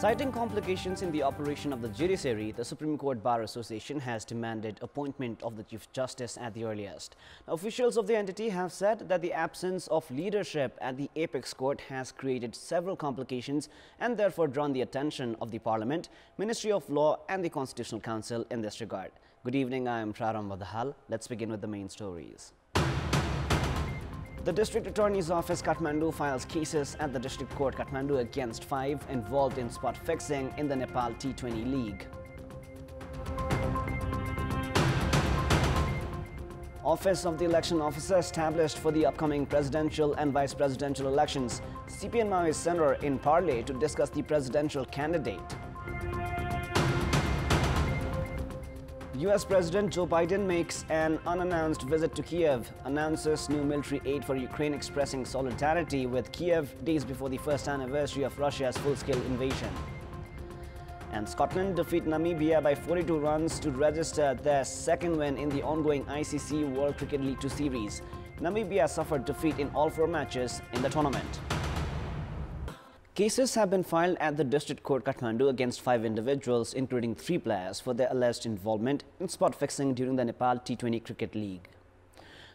Citing complications in the operation of the judiciary, the Supreme Court Bar Association has demanded appointment of the Chief Justice at the earliest. Now, officials of the entity have said that the absence of leadership at the apex court has created several complications and therefore drawn the attention of the Parliament, Ministry of Law and the Constitutional Council in this regard. Good evening, I am Praram Vadahal. Let's begin with the main stories. The District Attorney's Office Kathmandu files cases at the District Court Kathmandu against 5 involved in spot fixing in the Nepal T20 League. Office of the Election Officer established for the upcoming presidential and vice presidential elections. CPN Maoist Center in Parle to discuss the presidential candidate. US President Joe Biden makes an unannounced visit to Kiev, announces new military aid for Ukraine, expressing solidarity with Kiev days before the first anniversary of Russia's full-scale invasion. And Scotland defeat Namibia by 42 runs to register their second win in the ongoing ICC World Cricket League 2 series. Namibia suffered defeat in all 4 matches in the tournament. Cases have been filed at the District Court Kathmandu against 5 individuals, including 3 players, for their alleged involvement in spot fixing during the Nepal T20 Cricket League.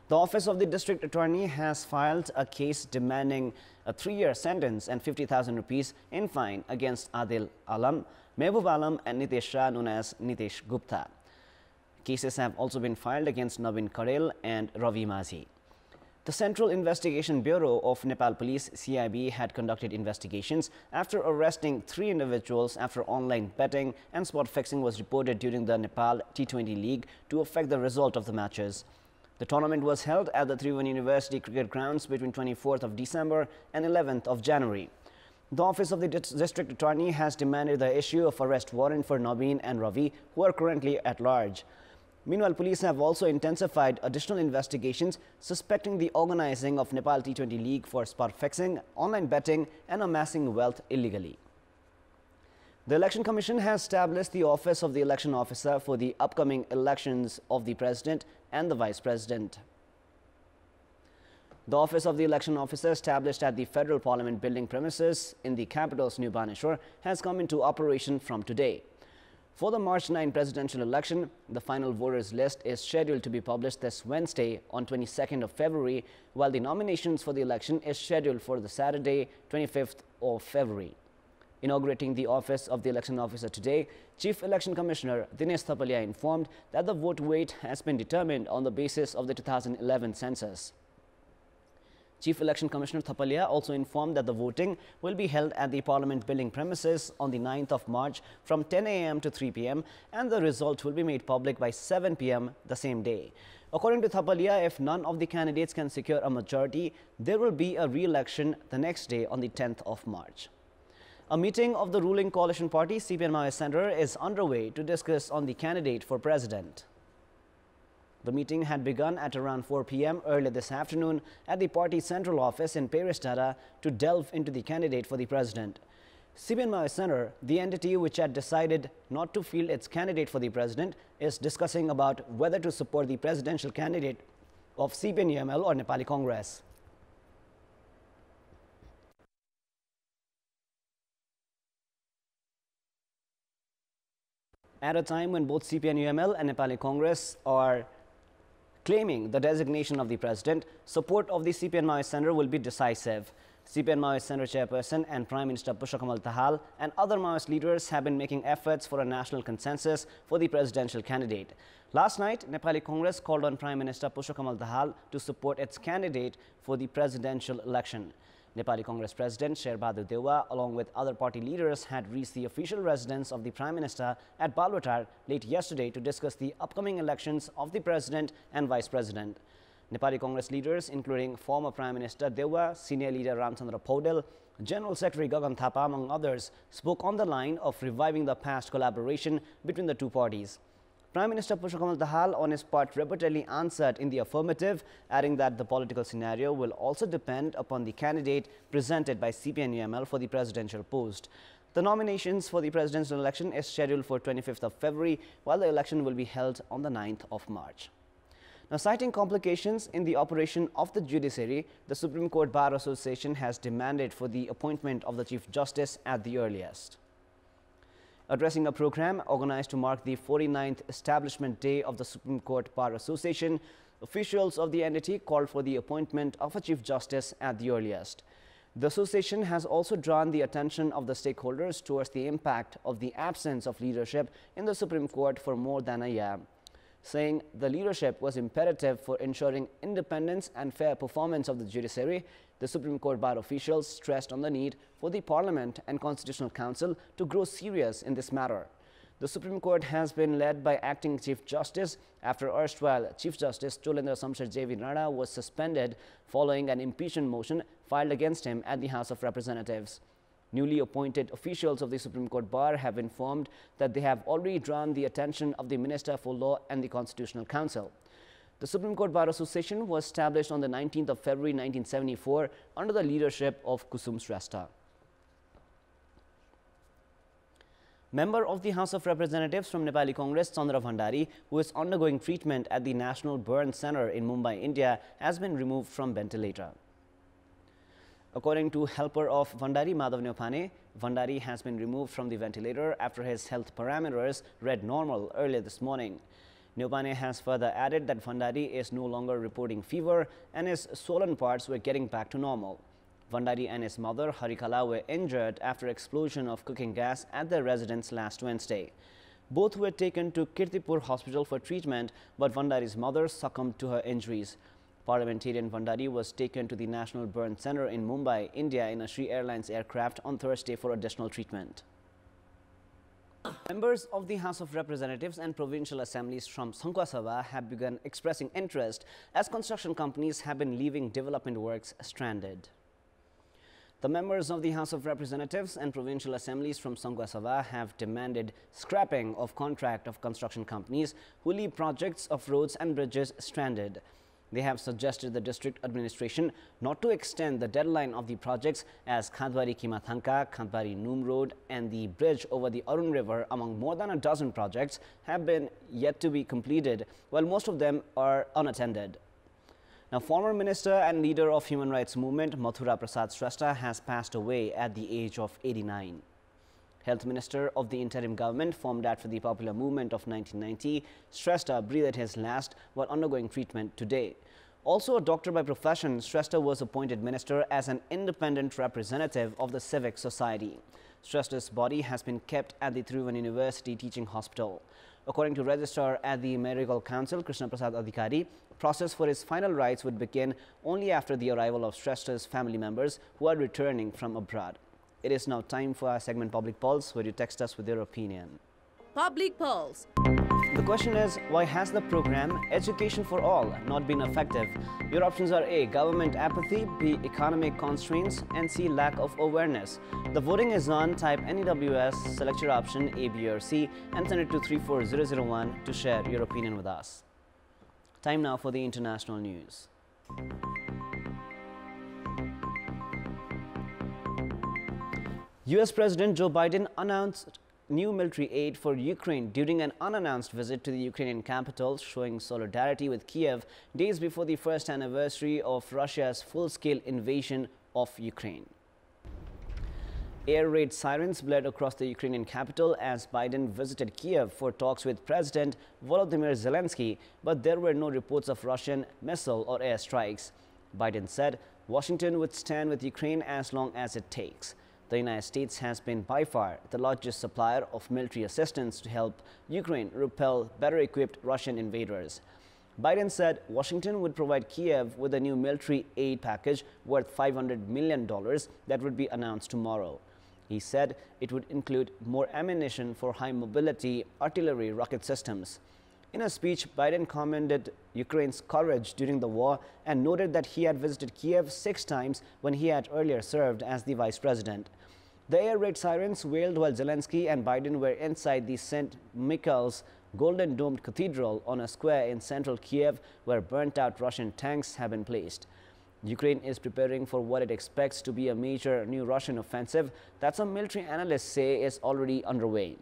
The Office of the District Attorney has filed a case demanding a 3-year sentence and 50,000 rupees in fine against Adil Alam, Mehboob Alam and Nitesh Shah, known as Nitesh Gupta. Cases have also been filed against Navin Karel and Ravi Mazhi. The Central Investigation Bureau of Nepal Police (CIB) had conducted investigations after arresting 3 individuals after online betting and spot fixing was reported during the Nepal T20 League to affect the result of the matches. The tournament was held at the Tribhuvan University Cricket Grounds between 24th of December and 11th of January. The Office of the District Attorney has demanded the issue of arrest warrant for Navin and Ravi, who are currently at large. Meanwhile, police have also intensified additional investigations suspecting the organizing of Nepal T20 League for spot fixing, online betting and amassing wealth illegally. The Election Commission has established the Office of the Election Officer for the upcoming elections of the President and the Vice President. The Office of the Election Officer, established at the Federal Parliament building premises in the capital's New Baneshwar, has come into operation from today. For the March 9 presidential election, the final voters list is scheduled to be published this Wednesday on 22nd of February, while the nominations for the election is scheduled for the Saturday, 25th of February. Inaugurating the Office of the Election Officer today, Chief Election Commissioner Dinesh Thapalia informed that the vote weight has been determined on the basis of the 2011 census. Chief Election Commissioner Thapalia also informed that the voting will be held at the Parliament building premises on the 9th of March from 10 a.m. to 3 p.m. and the result will be made public by 7 p.m. the same day. According to Thapalia, if none of the candidates can secure a majority, there will be a re-election the next day on the 10th of March. A meeting of the ruling coalition party CPN Maoist Center is underway to discuss on the candidate for president. The meeting had begun at around 4 p.m. earlier this afternoon at the party's central office in Peristada to delve into the candidate for the president. CPN Maoist Center, the entity which had decided not to field its candidate for the president, is discussing about whether to support the presidential candidate of CPN-UML or Nepali Congress. At a time when both CPN-UML and Nepali Congress are claiming the designation of the president, support of the CPN Maoist Center will be decisive. CPN Maoist Center chairperson and Prime Minister Pushpakamal Dahal and other Maoist leaders have been making efforts for a national consensus for the presidential candidate. Last night, Nepali Congress called on Prime Minister Pushpakamal Dahal to support its candidate for the presidential election. Nepali Congress President Sherbahadur Dewa, along with other party leaders, had reached the official residence of the Prime Minister at Balwatar late yesterday to discuss the upcoming elections of the President and Vice President. Nepali Congress leaders, including former Prime Minister Dewa, Senior Leader Ramchandra Paudel, General Secretary Gagan Thapa, among others, spoke on the line of reviving the past collaboration between the two parties. Prime Minister Pushpakamal Dahal, on his part, repeatedly answered in the affirmative, adding that the political scenario will also depend upon the candidate presented by CPN-UML for the presidential post. The nominations for the presidential election is scheduled for 25th of February, while the election will be held on the 9th of March. Now, citing complications in the operation of the judiciary, the Supreme Court Bar Association has demanded for the appointment of the Chief Justice at the earliest. Addressing a program organized to mark the 49th establishment day of the Supreme Court Bar Association, officials of the entity called for the appointment of a Chief Justice at the earliest. The association has also drawn the attention of the stakeholders towards the impact of the absence of leadership in the Supreme Court for more than a year, saying the leadership was imperative for ensuring independence and fair performance of the judiciary. The Supreme Court Bar officials stressed on the need for the Parliament and Constitutional Council to grow serious in this matter. The Supreme Court has been led by Acting Chief Justice after erstwhile Chief Justice Tolendra Samshar J.V. Rana was suspended following an impeachment motion filed against him at the House of Representatives. Newly appointed officials of the Supreme Court Bar have informed that they have already drawn the attention of the Minister for Law and the Constitutional Council. The Supreme Court Bar Association was established on the 19th of February 1974 under the leadership of Kusum Shrestha. Member of the House of Representatives from Nepali Congress, Chandra Bhandari, who is undergoing treatment at the National Burn Center in Mumbai, India, has been removed from ventilator. According to helper of Bhandari, Madhav Neopane, Bhandari has been removed from the ventilator after his health parameters read normal earlier this morning. Neopane has further added that Bhandari is no longer reporting fever and his swollen parts were getting back to normal. Bhandari and his mother, Harikala, were injured after explosion of cooking gas at their residence last Wednesday. Both were taken to Kirtipur hospital for treatment, but Bhandari's mother succumbed to her injuries. Parliamentarian Bhandari was taken to the National Burn Center in Mumbai, India in a Sri Airlines aircraft on Thursday for additional treatment. Members of the House of Representatives and provincial assemblies from Sankwa Sabha have begun expressing interest as construction companies have been leaving development works stranded. The members of the House of Representatives and provincial assemblies from Sankwa Sabha have demanded scrapping of contract of construction companies who leave projects of roads and bridges stranded. They have suggested the district administration not to extend the deadline of the projects as Khandwari Kimathanka, Khandwari Noom Road and the bridge over the Arun River, among more than a dozen projects, have been yet to be completed, while most of them are unattended. Now, former minister and leader of human rights movement Mathura Prasad Shrestha has passed away at the age of 89. Health Minister of the interim government formed after the popular movement of 1990, Shrestha breathed his last while undergoing treatment today. Also a doctor by profession, Shrestha was appointed minister as an independent representative of the civic society. Shrestha's body has been kept at the Thiruvan University Teaching Hospital. According to Registrar at the Medical Council, Krishna Prasad Adhikari, process for his final rites would begin only after the arrival of Shrestha's family members who are returning from abroad. It is now time for our segment Public Pulse, where you text us with your opinion. Public Pulse. The question is, why has the program Education for All not been effective? Your options are A, government apathy, B, economic constraints, and C, lack of awareness. The voting is on. Type NEWS, select your option A, B or C and send it to 34001 to share your opinion with us. Time now for the international news. US President Joe Biden announced new military aid for Ukraine during an unannounced visit to the Ukrainian capital, showing solidarity with Kiev days before the first anniversary of Russia's full-scale invasion of Ukraine. Air raid sirens blared across the Ukrainian capital as Biden visited Kiev for talks with President Volodymyr Zelensky, but there were no reports of Russian missile or air strikes. Biden said Washington would stand with Ukraine as long as it takes. The United States has been by far the largest supplier of military assistance to help Ukraine repel better-equipped Russian invaders. Biden said Washington would provide Kiev with a new military aid package worth $500 million that would be announced tomorrow. He said it would include more ammunition for high-mobility artillery rocket systems. In a speech, Biden commended Ukraine's courage during the war and noted that he had visited Kiev 6 times when he had earlier served as the vice president. The air raid sirens wailed while Zelensky and Biden were inside the St. Michael's Golden Domed Cathedral on a square in central Kiev where burnt-out Russian tanks have been placed. Ukraine is preparing for what it expects to be a major new Russian offensive that some military analysts say is already underway.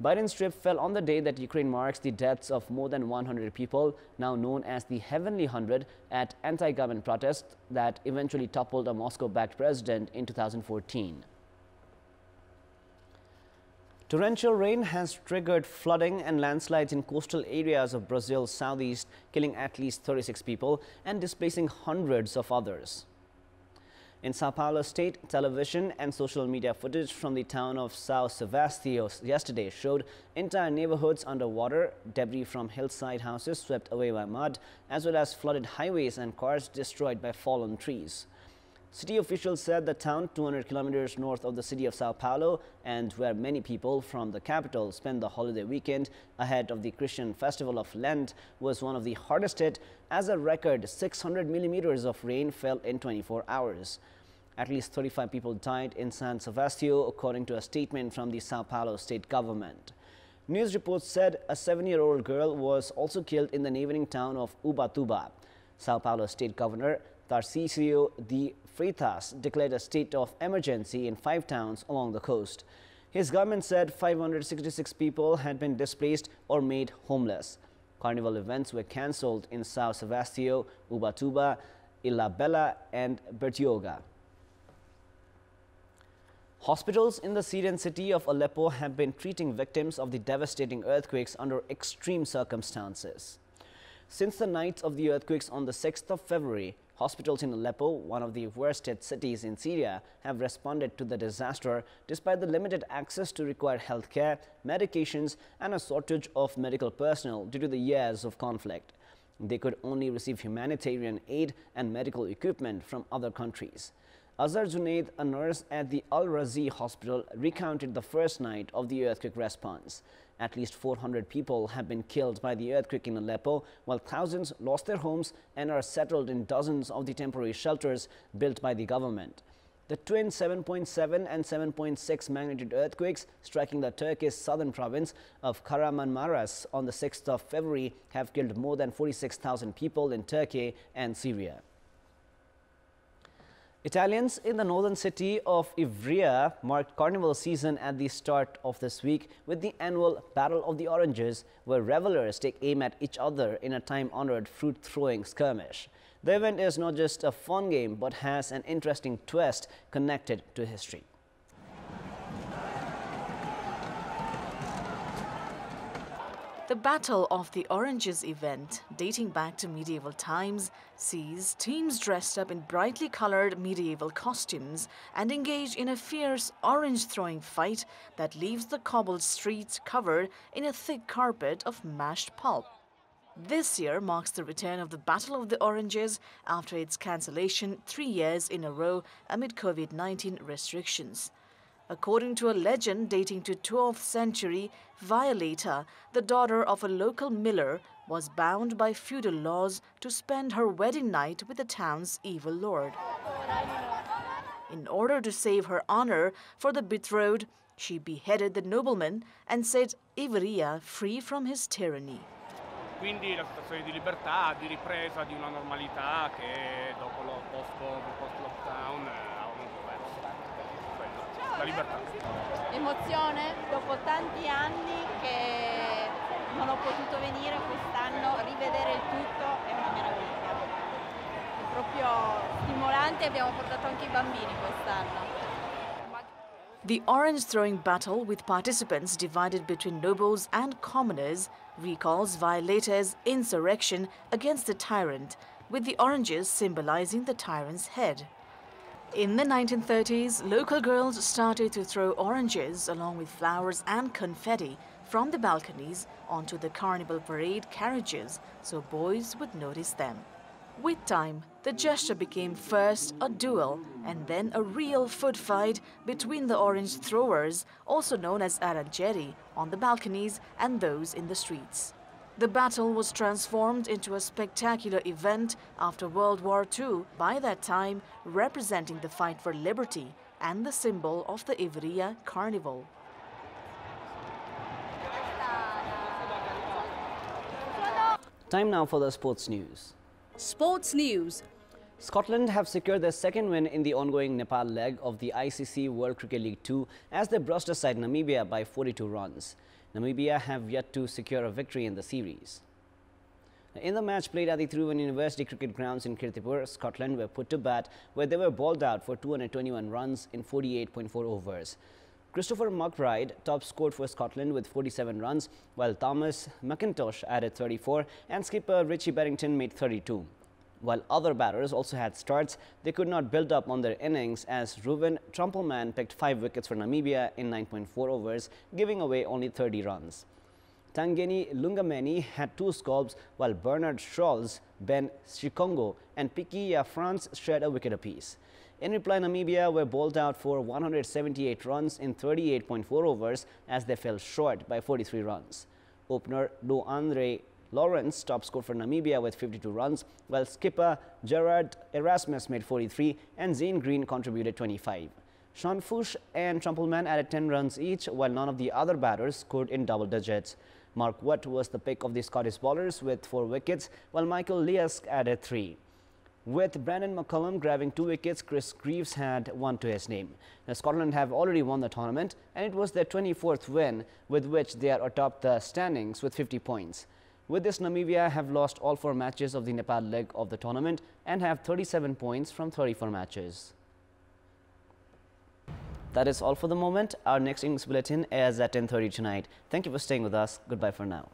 Biden's trip fell on the day that Ukraine marks the deaths of more than 100 people, now known as the Heavenly 100, at anti-government protests that eventually toppled a Moscow-backed president in 2014. Torrential rain has triggered flooding and landslides in coastal areas of Brazil's southeast, killing at least 36 people and displacing hundreds of others. In Sao Paulo state, television and social media footage from the town of São Sebastião yesterday showed entire neighborhoods underwater, debris from hillside houses swept away by mud, as well as flooded highways and cars destroyed by fallen trees. City officials said the town, 200 kilometers north of the city of Sao Paulo, and where many people from the capital spend the holiday weekend ahead of the Christian festival of Lent, was one of the hardest hit, as a record 600 millimeters of rain fell in 24 hours. At least 35 people died in San Sebastião, according to a statement from the Sao Paulo state government. News reports said a 7-year-old girl was also killed in the neighboring town of Ubatuba. Sao Paulo state governor Tarcísio de Freitas declared a state of emergency in 5 towns along the coast. His government said 566 people had been displaced or made homeless. Carnival events were cancelled in São Sebastião, Ubatuba, Ilhabela and Bertioga. Hospitals in the Syrian city of Aleppo have been treating victims of the devastating earthquakes under extreme circumstances. Since the night of the earthquakes on the 6th of February, hospitals in Aleppo, one of the worst hit cities in Syria, have responded to the disaster despite the limited access to required health care, medications and a shortage of medical personnel due to the years of conflict. They could only receive humanitarian aid and medical equipment from other countries. Azhar Junaid, a nurse at the Al-Razi hospital, recounted the first night of the earthquake response. At least 400 people have been killed by the earthquake in Aleppo, while thousands lost their homes and are settled in dozens of the temporary shelters built by the government. The twin 7.7 and 7.6 magnitude earthquakes striking the Turkish southern province of Kahramanmaraş on the 6th of February have killed more than 46,000 people in Turkey and Syria. Italians in the northern city of Ivrea marked Carnival season at the start of this week with the annual Battle of the Oranges, where revelers take aim at each other in a time-honored fruit-throwing skirmish. The event is not just a fun game, but has an interesting twist connected to history. The Battle of the Oranges event, dating back to medieval times, sees teams dressed up in brightly colored medieval costumes and engage in a fierce orange-throwing fight that leaves the cobbled streets covered in a thick carpet of mashed pulp. This year marks the return of the Battle of the Oranges after its cancellation 3 years in a row amid COVID-19 restrictions. According to a legend dating to 12th century, Violeta, the daughter of a local miller, was bound by feudal laws to spend her wedding night with the town's evil lord. In order to save her honor for the betrothed, she beheaded the nobleman and set Ivrea free from his tyranny. Quindi la situazione di libertà, di ripresa di una normalità che dopo lo post-lockdown ha avuto verso la libertà. Emozione, dopo tanti anni che non ho potuto venire quest'anno, rivedere il tutto è una meraviglia. È proprio stimolante, abbiamo portato anche i bambini quest'anno. The orange throwing battle, with participants divided between nobles and commoners, recalls Violeta's insurrection against the tyrant, with the oranges symbolizing the tyrant's head. In the 1930s, local girls started to throw oranges along with flowers and confetti from the balconies onto the carnival parade carriages so boys would notice them. With time, the gesture became first a duel and then a real foot fight between the orange throwers, also known as aranjeri, on the balconies and those in the streets. The battle was transformed into a spectacular event after World War II, by that time representing the fight for liberty and the symbol of the Ivrea Carnival. Time now for the sports news. Sports news. Scotland have secured their second win in the ongoing Nepal leg of the ICC World Cricket League 2 as they brushed aside Namibia by 42 runs. Namibia have yet to secure a victory in the series. In the match played at the True University Cricket Grounds in Kantipur, Scotland were put to bat, where they were bowled out for 221 runs in 48.4 overs. Christopher McBride top scored for Scotland with 47 runs, while Thomas McIntosh added 34 and skipper Richie Berrington made 32. While other batters also had starts, they could not build up on their innings as Ruben Trumpelman picked 5 wickets for Namibia in 9.4 overs, giving away only 30 runs. Tangeni Lungameni had 2 scalps, while Bernard Shaw's, Ben Shikongo and Pikia France shared a wicket apiece. In reply, Namibia were bowled out for 178 runs in 38.4 overs as they fell short by 43 runs. Opener Andre Lawrence top scored for Namibia with 52 runs, while skipper Gerard Erasmus made 43 and Zane Green contributed 25. Sean Fuchs and Trumpelman added 10 runs each, while none of the other batters scored in double digits. Mark Watt was the pick of the Scottish bowlers with 4 wickets, while Michael Leask added 3. With Brandon McCullum grabbing 2 wickets, Chris Greaves had 1 to his name. Now, Scotland have already won the tournament, and it was their 24th win, with which they are atop the standings with 50 points. With this, Namibia have lost all 4 matches of the Nepal leg of the tournament and have 37 points from 34 matches. That is all for the moment. Our next innings bulletin airs at 10:30 tonight. Thank you for staying with us. Goodbye for now.